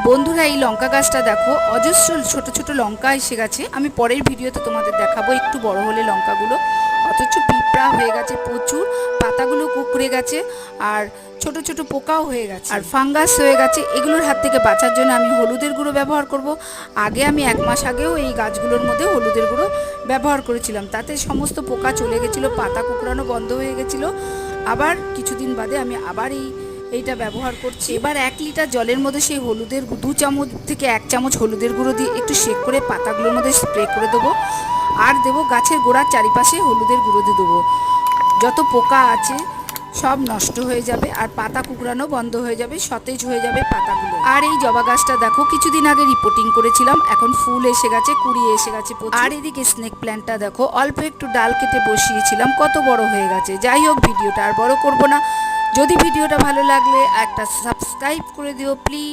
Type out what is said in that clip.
বন্ধুরা এই লঙ্কা গাছটা দেখো, অজস্র ছোট ছোট লঙ্কা এসে গেছে। আমি পরের ভিডিওতে তোমাদের দেখাবো একটু বড় হলে লঙ্কাগুলো। অথচ পিঁপড়া হয়ে গেছে প্রচুর, পাতাগুলো কুঁকড়ে গেছে, আর ছোট ছোট পোকাও হয়ে গেছে, আর ফাঙ্গাস হয়ে গেছে। এগুলোর হাত থেকে বাঁচার জন্য আমি হলুদের গুঁড়ো ব্যবহার করব। আগে আমি 1 মাস আগেও এই গাছগুলোর মধ্যে হলুদের গুঁড়ো ব্যবহার করেছিলাম, তাতে সমস্ত পোকা চলে গেছিলো, পাতা কুঁকড়ানো বন্ধ হয়ে গেছিলো। আবার কিছুদিন বাদে আমি আবার এইটা ব্যবহার করছি। এবার 1 লিটার জলের মধ্যে সেই হলুদের 2 চামচ থেকে 1 চামচ হলুদের গুঁড়ো দিয়ে একটু শেক করে পাতাগুলোর মধ্যে স্প্রে করে দেবো। আর দেবো গাছের গোড়ার চারিপাশে হলুদের গুঁড়ো দিয়ে দেবো। যত পোকা আছে সব নষ্ট হয়ে যাবে, আর পাতা কুঁকড়ানো বন্ধ হয়ে যাবে, সতেজ হয়ে যাবে পাতাগুলো। আর এই জবা গাছটা দেখো, কিছুদিন আগে রিপোর্টিং করেছিলাম, এখন ফুল এসে গেছে, কুড়ি এসে গেছে। আর এদিকে স্নেক প্ল্যান্টটা দেখো, অল্প একটু ডাল কেটে বসিয়েছিলাম, কত বড় হয়ে গেছে। যাই হোক, ভিডিওটা আর বড় করব না। যদি ভিডিওটা ভালো লাগলে একটা সাবস্ক্রাইব করে দিও প্লিজ।